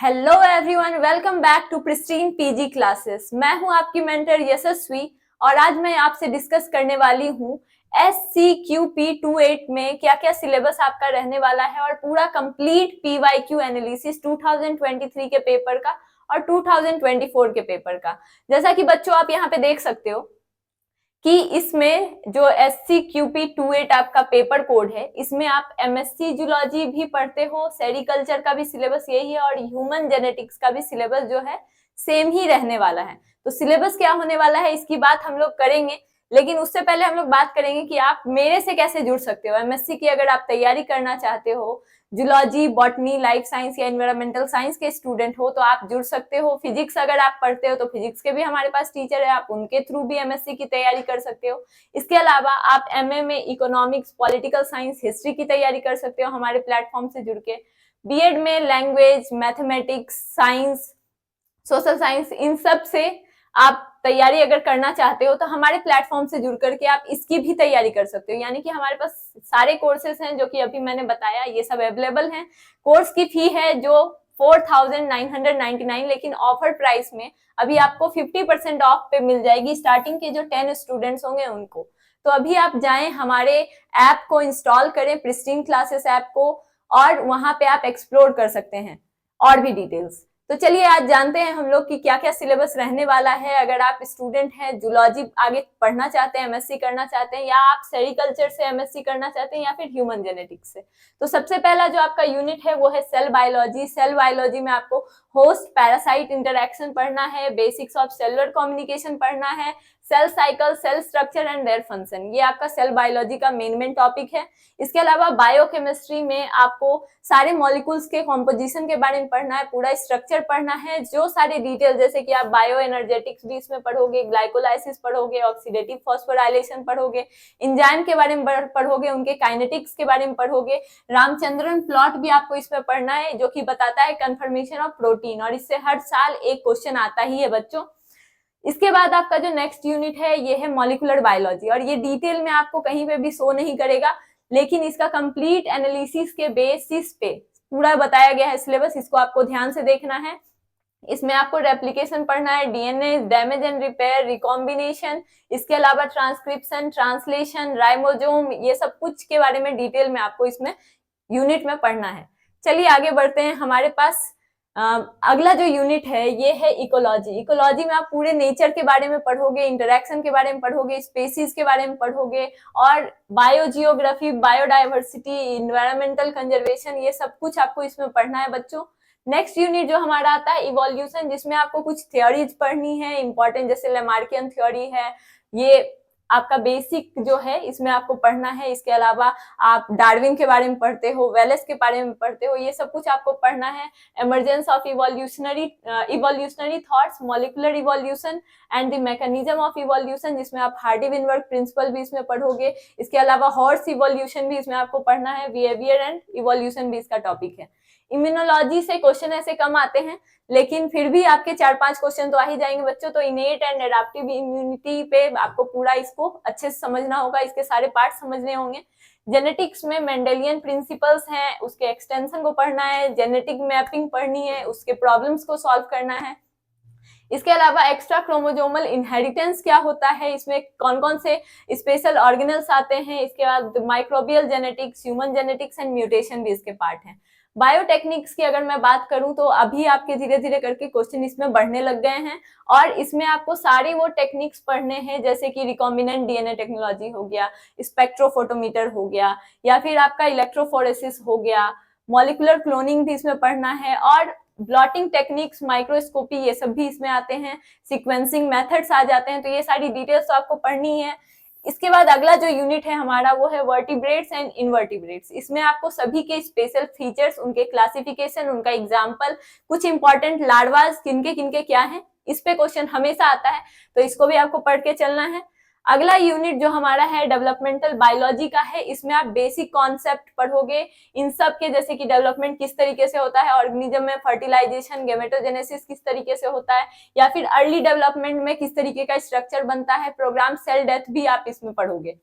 Hello everyone, welcome back to Pristine PG classes. मैं हूं आपकी मेंटर यशस्वी और आज मैं आपसे डिस्कस करने वाली हूं SCQP28 में क्या क्या सिलेबस आपका रहने वाला है और पूरा कंप्लीट PYQ एनालिसिस 2023 के पेपर का और 2024 के पेपर का। जैसा कि बच्चों आप यहाँ पे देख सकते हो कि इसमें जो SCQP28 आपका पेपर कोड है, इसमें आप MSc जूलॉजी भी पढ़ते हो, सेरिकल्चर का भी सिलेबस यही है और ह्यूमन जेनेटिक्स का भी सिलेबस जो है सेम ही रहने वाला है। तो सिलेबस क्या होने वाला है इसकी बात हम लोग करेंगे, लेकिन उससे पहले हम लोग बात करेंगे कि आप मेरे से कैसे जुड़ सकते हो। MSc की अगर आप तैयारी करना चाहते हो, जूलॉजी, बॉटनी, लाइफ साइंस या एनवायरमेंटल साइंस के स्टूडेंट हो तो आप जुड़ सकते हो। फिजिक्स अगर आप पढ़ते हो तो फिजिक्स के भी हमारे पास टीचर है, आप उनके थ्रू भी MSc की तैयारी कर सकते हो। इसके अलावा आप MA में इकोनॉमिक्स, पॉलिटिकल साइंस, हिस्ट्री की तैयारी कर सकते हो हमारे प्लेटफॉर्म से जुड़ के। बीएड में language, mathematics, science, social science, इन सब से आप तैयारी अगर करना चाहते हो तो हमारे प्लेटफॉर्म से जुड़ करके आप इसकी भी तैयारी कर सकते हो। यानी कि हमारे पास सारे कोर्सेज हैं जो कि अभी मैंने बताया, ये सब अवेलेबल हैं। कोर्स की फी है जो 4999, लेकिन ऑफर प्राइस में अभी आपको 50% ऑफ पे मिल जाएगी स्टार्टिंग के जो 10 स्टूडेंट्स होंगे उनको। तो अभी आप जाएं, हमारे ऐप को इंस्टॉल करें, प्रिस्टीन क्लासेस ऐप को, और वहां पे आप एक्सप्लोर कर सकते हैं और भी डिटेल्स। तो चलिए आज जानते हैं हम लोग कि क्या क्या सिलेबस रहने वाला है। अगर आप स्टूडेंट हैं, जूलॉजी आगे पढ़ना चाहते हैं, MSc करना चाहते हैं, या आप सेरिकल्चर से MSc करना चाहते हैं, या फिर ह्यूमन जेनेटिक्स से, तो सबसे पहला जो आपका यूनिट है वो है सेल बायोलॉजी। सेल बायोलॉजी में आपको होस्ट पैरासाइट इंटरैक्शन पढ़ना है, बेसिक्स ऑफ सेलुलर कम्युनिकेशन पढ़ना है, cell cycle, cell structure and their function, ये आपका सेल बायोलॉजी का मेन टॉपिक है। इसके अलावा बायोकेमिस्ट्री में आपको सारे मॉलिक्यूल्स के कॉम्पोजिशन के बारे में पढ़ना है, पूरा स्ट्रक्चर पढ़ना है, जो सारे डिटेल, जैसे कि आप बायो एनर्जेटिक्स भी इसमें पढ़ोगे, ग्लाइकोलाइसिस पढ़ोगे, ऑक्सीडेटिव फॉस्फोराइलेशन पढ़ोगे, एंजाइम के बारे में पढ़ोगे, उनके काइनेटिक्स के बारे में पढ़ोगे, रामचंद्रन प्लॉट भी आपको इसमें पढ़ना है जो कि बताता है कन्फर्मेशन ऑफ प्रोटीन, और इससे हर साल एक क्वेश्चन आता ही है बच्चों। इसके बाद आपका जो नेक्स्ट यूनिट है ये है मॉलिक्यूलर बायोलॉजी, और ये डिटेल में आपको कहीं पे भी शो नहीं करेगा, लेकिन इसका कंप्लीट एनालिसिस के बेसिस पे पूरा बताया गया है सिलेबस, इसको आपको ध्यान से देखना है। इसमें आपको रेप्लिकेशन पढ़ना है, DNA, damage and repair, recombination, इसके अलावा ट्रांसक्रिप्शन, ट्रांसलेशन, राइबोसोम, ये सब कुछ के बारे में डिटेल में आपको इसमें यूनिट में पढ़ना है। चलिए आगे बढ़ते हैं। हमारे पास अगला जो यूनिट है ये है इकोलॉजी। इकोलॉजी में आप पूरे नेचर के बारे में पढ़ोगे, इंटरैक्शन के बारे में पढ़ोगे, स्पेसीज के बारे में पढ़ोगे, और बायोजियोग्राफी, बायोडाइवर्सिटी, इन्वायरमेंटल कंजर्वेशन, ये सब कुछ आपको इसमें पढ़ना है बच्चों। नेक्स्ट यूनिट जो हमारा आता है इवोल्यूशन, जिसमें आपको कुछ थ्योरीज पढ़नी है इंपॉर्टेंट, जैसे लेमार्कियन थ्योरी है, ये आपका बेसिक जो है इसमें आपको पढ़ना है। इसके अलावा आप डार्विन के बारे में पढ़ते हो, वेलेस के बारे में पढ़ते हो, ये सब कुछ आपको पढ़ना है। Emergence of evolutionary thoughts, molecular evolution and the mechanism of evolution, जिसमें आप हार्डी-विनबर्ग प्रिंसिपल भी इसमें पढ़ोगे। इसके अलावा हॉर्स इवोल्यूशन भी इसमें आपको पढ़ना है, बिहेवियर एंड इवोल्यूशन भी इसका टॉपिक है। इम्यूनोलॉजी से क्वेश्चन ऐसे कम आते हैं, लेकिन फिर भी आपके 4-5 क्वेश्चन तो आ ही जाएंगे बच्चों। तो इनेट एंड एडाप्टिव इम्यूनिटी पे आपको पूरा इसको अच्छे से समझना होगा, इसके सारे पार्ट समझने होंगे। जेनेटिक्स में मेंडेलियन प्रिंसिपल्स हैं, उसके एक्सटेंशन को पढ़ना है, जेनेटिक मैपिंग पढ़नी है, उसके प्रॉब्लम्स को सॉल्व करना है। इसके अलावा एक्स्ट्रा क्रोमोजोमल इनहेरिटेंस क्या होता है, इसमें कौन कौन से स्पेशल ऑर्गेनल्स आते हैं, इसके बाद microbial genetics, human genetics and mutation भी इसके पार्ट हैं। बायोटेक्निक्स की अगर मैं बात करूं तो अभी आपके धीरे धीरे करके क्वेश्चन इसमें बढ़ने लग गए हैं, और इसमें आपको सारे वो टेक्निक्स पढ़ने हैं, जैसे कि रिकॉम्बिनेंट DNA टेक्नोलॉजी हो गया, स्पेक्ट्रोफोटोमीटर हो गया, या फिर आपका इलेक्ट्रोफोरेसिस हो गया, मॉलिक्यूलर क्लोनिंग भी इसमें पढ़ना है, और ब्लॉटिंग टेक्निक्स, माइक्रोस्कोपी, ये सब भी इसमें आते हैं, सीक्वेंसिंग मेथड्स आ जाते हैं। तो ये सारी डिटेल्स तो आपको पढ़नी है। इसके बाद अगला जो यूनिट है हमारा वो है वर्टिब्रेट्स एंड इनवर्टिब्रेट्स। इसमें आपको सभी के स्पेशल फीचर्स, उनके क्लासिफिकेशन, उनका एग्जाम्पल, कुछ इंपॉर्टेंट लार्वास किनके किनके क्या है, इस पे क्वेश्चन हमेशा आता है, तो इसको भी आपको पढ़ के चलना है। अगला यूनिट जो हमारा है डेवलपमेंटल बायोलॉजी का है, इसमें आप बेसिक कॉन्सेप्ट पढ़ोगे इन सब के, जैसे कि डेवलपमेंट किस तरीके से होता है ऑर्गेनिज्म में, फर्टिलाइजेशन, गेमेटोजेनेसिस किस तरीके से होता है, या फिर अर्ली डेवलपमेंट में किस तरीके का स्ट्रक्चर बनता है, प्रोग्राम सेल डेथ भी आप इसमें पढ़ोगे।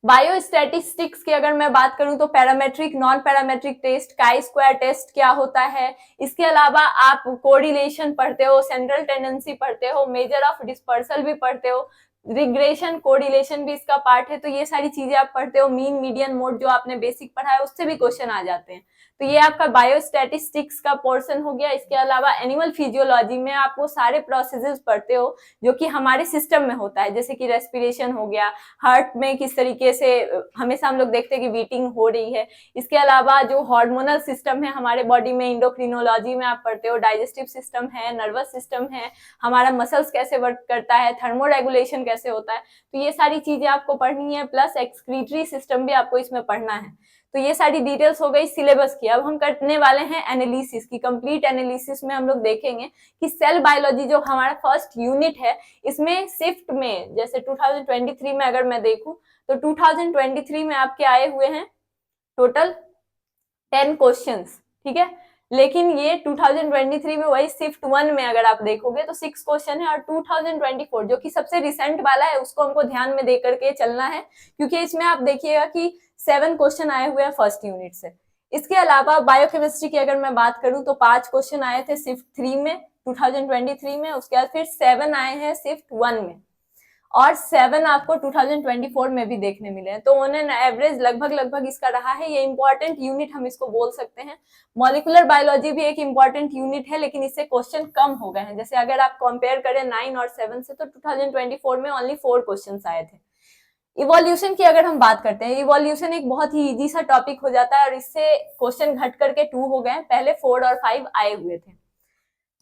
बायो स्टैटिस्टिक्स की अगर मैं बात करूं तो parametric, non parametric test, chi square test क्या होता है, इसके अलावा आप कोरिलेशन पढ़ते हो, सेंट्रल टेंडेंसी पढ़ते हो, मेजर ऑफ डिस्पर्सल भी पढ़ते हो, रिग्रेशन कोरिलेशन भी इसका पार्ट है। तो ये सारी चीजें आप पढ़ते हो, मीन मीडियन मोड जो आपने बेसिक पढ़ा है उससे भी क्वेश्चन आ जाते हैं। तो ये आपका बायोस्टैटिस्टिक्स का पोर्शन हो गया। इसके अलावा एनिमल फिजियोलॉजी में आप वो सारे प्रोसेसेस पढ़ते हो जो कि हमारे सिस्टम में होता है, जैसे कि रेस्पिरेशन हो गया, हार्ट में किस तरीके से हमेशा हम लोग देखते हैं कि बीटिंग हो रही है। इसके अलावा जो हार्मोनल सिस्टम है हमारे बॉडी में, इंडोक्रिनोलॉजी में आप पढ़ते हो, डाइजेस्टिव सिस्टम है, नर्वस सिस्टम है, हमारा मसल्स कैसे वर्क करता है, थर्मोरेगुलेशन कैसे होता है। तो ये सारी चीजें आपको पढ़नी है, प्लस एक्सक्रीटरी सिस्टम भी आपको इसमें पढ़ना है। तो ये सारी डिटेल्स हो गई सिलेबस की। अब हम करने वाले हैं एनालिसिस की। कंप्लीट एनालिसिस में हम लोग देखेंगे कि सेल बायोलॉजी जो हमारा फर्स्ट यूनिट है, इसमें शिफ्ट में जैसे 2023 में अगर मैं देखूं तो 2023 में आपके आए हुए हैं टोटल 10 क्वेश्चंस, ठीक है। लेकिन ये 2023 में वही शिफ्ट 1 में अगर आप देखोगे तो 6 क्वेश्चन है, और 2024 जो कि सबसे रिसेंट वाला है उसको हमको ध्यान में दे करके चलना है, क्योंकि इसमें आप देखिएगा कि 7 क्वेश्चन आए हुए हैं फर्स्ट यूनिट से। इसके अलावा बायोकेमिस्ट्री की अगर मैं बात करूं तो 5 क्वेश्चन आए थे शिफ्ट 3 में 2023 में, उसके बाद फिर 7 आए हैं शिफ्ट 1 में, और 7 आपको 2024 में भी देखने मिले हैं। तो ऑन एन एवरेज लगभग इसका रहा है। ये इंपॉर्टेंट यूनिट हम इसको बोल सकते हैं। मॉलिक्यूलर बायोलॉजी भी एक इंपॉर्टेंट यूनिट है, लेकिन इससे क्वेश्चन कम हो गए हैं। जैसे अगर आप कंपेयर करें 9 और 7 से, तो 2024 में ओनली 4 क्वेश्चन आए थे। इवोल्यूशन की अगर हम बात करते हैं, इवोल्यूशन एक बहुत ही इजी सा टॉपिक हो जाता है, और इससे क्वेश्चन घट करके 2 हो गए, पहले 4 और 5 आए हुए थे।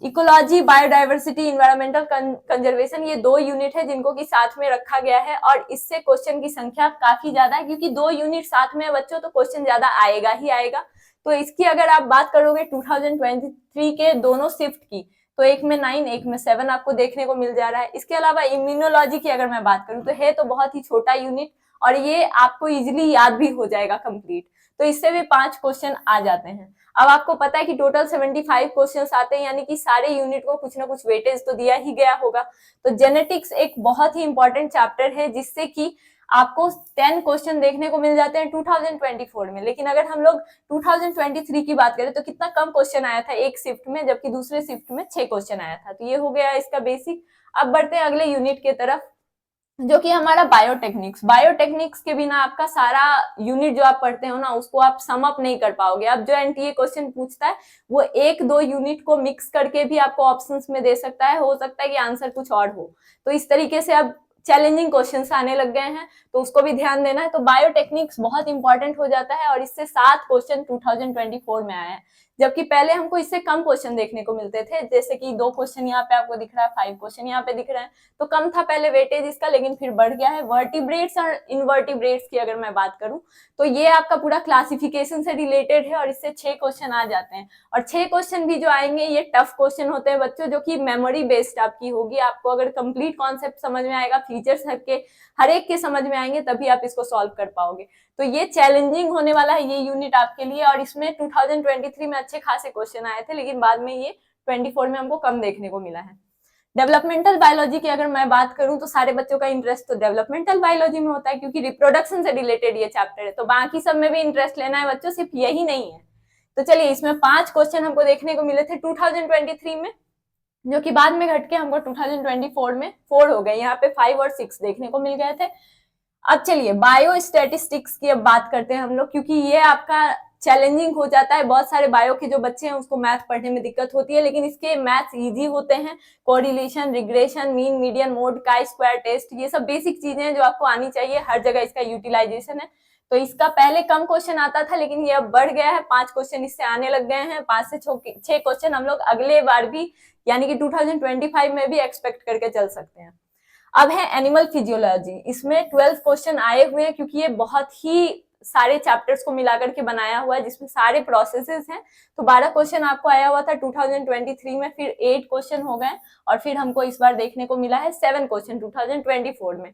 इकोलॉजी, बायोडाइवर्सिटी, इन्वायरमेंटल कंजर्वेशन, ये 2 यूनिट है जिनको कि साथ में रखा गया है, और इससे क्वेश्चन की संख्या काफी ज्यादा है, क्योंकि 2 यूनिट साथ में है बच्चों, तो क्वेश्चन ज्यादा आएगा ही आएगा। तो इसकी अगर आप बात करोगे 2023 के दोनों शिफ्ट की, तो एक में 9 एक में 7 आपको देखने को मिल जा रहा है। इसके अलावा इम्यूनोलॉजी की अगर मैं बात करूं तो है तो बहुत ही छोटा यूनिट, और ये आपको इजिली याद भी हो जाएगा कंप्लीट। तो इससे भी 5 क्वेश्चन आ जाते हैं। अब आपको पता है कि टोटल 75 क्वेश्चंस आते हैं, यानी कि सारे यूनिट को कुछ ना कुछ वेटेज तो दिया ही गया होगा। तो जेनेटिक्स एक बहुत ही इंपॉर्टेंट चैप्टर है, जिससे कि आपको 10 क्वेश्चन देखने को मिल जाते हैं 2024 में। लेकिन अगर हम लोग 2023 की बात करें तो कितना कम क्वेश्चन आया था एक शिफ्ट में, जबकि दूसरे शिफ्ट में 6 क्वेश्चन आया था। तो ये हो गया इसका बेसिक। अब बढ़ते हैं अगले यूनिट के तरफ, जो कि हमारा बायोटेक्निक्स। बायोटेक्निक्स के बिना आपका सारा यूनिट जो आप पढ़ते हो ना, उसको आप सम अप नहीं कर पाओगे। अब जो एनटीए क्वेश्चन पूछता है वो 1-2 यूनिट को मिक्स करके भी आपको ऑप्शंस में दे सकता है, हो सकता है कि आंसर कुछ और हो। तो इस तरीके से अब चैलेंजिंग क्वेश्चंस आने लग गए हैं, तो उसको भी ध्यान देना है। तो बायोटेक्निक्स बहुत इंपॉर्टेंट हो जाता है, और इससे 7 क्वेश्चन 2024 में आया है, जबकि पहले हमको इससे कम क्वेश्चन देखने को मिलते थे। जैसे कि 2 क्वेश्चन यहाँ पे आपको दिख रहा है, 5 क्वेश्चन यहाँ पे दिख रहे हैं, तो कम था पहले वेटेज इसका, लेकिन फिर बढ़ गया है। वर्टिब्रेट्स और इनवर्टिब्रेट्स की अगर मैं बात करूं तो ये आपका पूरा क्लासिफिकेशन से रिलेटेड है, और इससे 6 क्वेश्चन आ जाते हैं। और 6 क्वेश्चन भी जो आएंगे ये टफ क्वेश्चन होते हैं बच्चों, जो कि मेमोरी बेस्ड आपकी होगी। आपको अगर कंप्लीट कॉन्सेप्ट समझ में आएगा, फीचर्स हर एक के समझ में आएंगे, तभी आप इसको सॉल्व कर पाओगे। तो ये चैलेंजिंग होने वाला है ये यूनिट आपके लिए, और इसमें 2023 में अच्छे खासे क्वेश्चन आए थे, लेकिन बाद में ये 24 में हमको कम देखने को मिला है। डेवलपमेंटल बायोलॉजी की अगर मैं बात करूं तो सारे बच्चों का इंटरेस्ट तो डेवलपमेंटल बायोलॉजी में होता है, क्योंकि रिप्रोडक्शन से रिलेटेड ये चैप्टर है। तो बाकी सब में भी इंटरेस्ट लेना है बच्चों, सिर्फ यही नहीं है। तो चलिए, इसमें 5 क्वेश्चन हमको देखने को मिले थे 2023 में, जो कि बाद में घट के हमको 2024 में 4 हो गए। यहाँ पे 5 और 6 देखने को मिल गए थे। अब चलिए बायो स्टैटिस्टिक्स की अब बात करते हैं हम लोग, क्योंकि ये आपका चैलेंजिंग हो जाता है। बहुत सारे बायो के जो बच्चे हैं उसको मैथ पढ़ने में दिक्कत होती है, लेकिन इसके मैथ्स इजी होते हैं। Correlation, regression, mean median mode, chi square test, ये सब बेसिक चीजें हैं जो आपको आनी चाहिए, हर जगह इसका यूटिलाइजेशन है। तो इसका पहले कम क्वेश्चन आता था, लेकिन ये अब बढ़ गया है, 5 क्वेश्चन इससे आने लग गए हैं। 5 से 6 क्वेश्चन हम लोग अगले बार भी, यानी कि 2025 में भी एक्सपेक्ट करके चल सकते हैं। अब है एनिमल फिजियोलॉजी। इसमें 12 क्वेश्चन आए हुए हैं, क्योंकि ये बहुत ही सारे चैप्टर्स को मिलाकर के बनाया हुआ है, जिसमें सारे प्रोसेसेस हैं। तो 12 क्वेश्चन आपको आया हुआ था 2023 में, फिर 8 क्वेश्चन हो गए, और फिर हमको इस बार देखने को मिला है 7 क्वेश्चन 2024 में।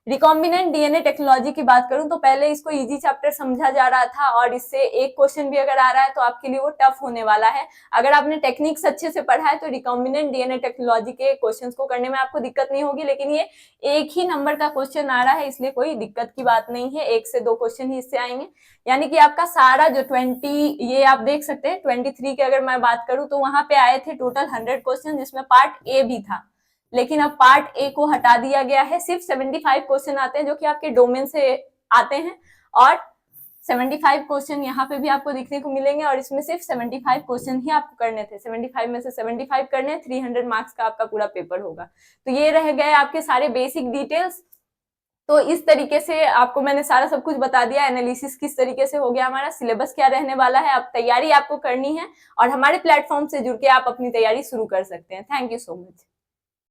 रिकॉम्बिनेंट डीएनए टेक्नोलॉजी की बात करूं तो पहले इसको इजी चैप्टर समझा जा रहा था और इससे एक क्वेश्चन भी अगर आ रहा है तो आपके लिए वो टफ होने वाला है। अगर आपने टेक्निक्स अच्छे से पढ़ा है तो रिकॉम्बिनेंट डीएनए टेक्नोलॉजी के क्वेश्चंस को करने में आपको दिक्कत नहीं होगी, लेकिन ये एक ही नंबर का क्वेश्चन आ रहा है इसलिए कोई दिक्कत की बात नहीं है, 1 से 2 क्वेश्चन ही इससे आएंगे। यानी कि आपका सारा जो 20, ये आप देख सकते हैं 23 की अगर मैं बात करूं तो वहां पे आए थे टोटल 100 क्वेश्चन जिसमें पार्ट ए भी था, लेकिन अब पार्ट ए को हटा दिया गया है। सिर्फ 75 क्वेश्चन आते हैं जो कि आपके डोमेन से आते हैं और 75 क्वेश्चन यहाँ पे भी आपको दिखने को मिलेंगे और इसमें सिर्फ 75 क्वेश्चन ही आपको करने थे। 75 में से 75 करने, 300 मार्क्स का आपका पूरा पेपर होगा। तो ये रह गए आपके सारे बेसिक डिटेल्स। तो इस तरीके से आपको मैंने सारा सब कुछ बता दिया, एनालिसिस किस तरीके से हो गया, हमारा सिलेबस क्या रहने वाला है। अब तैयारी आपको करनी है और हमारे प्लेटफॉर्म से जुड़ के आप अपनी तैयारी शुरू कर सकते हैं। Thank you so much.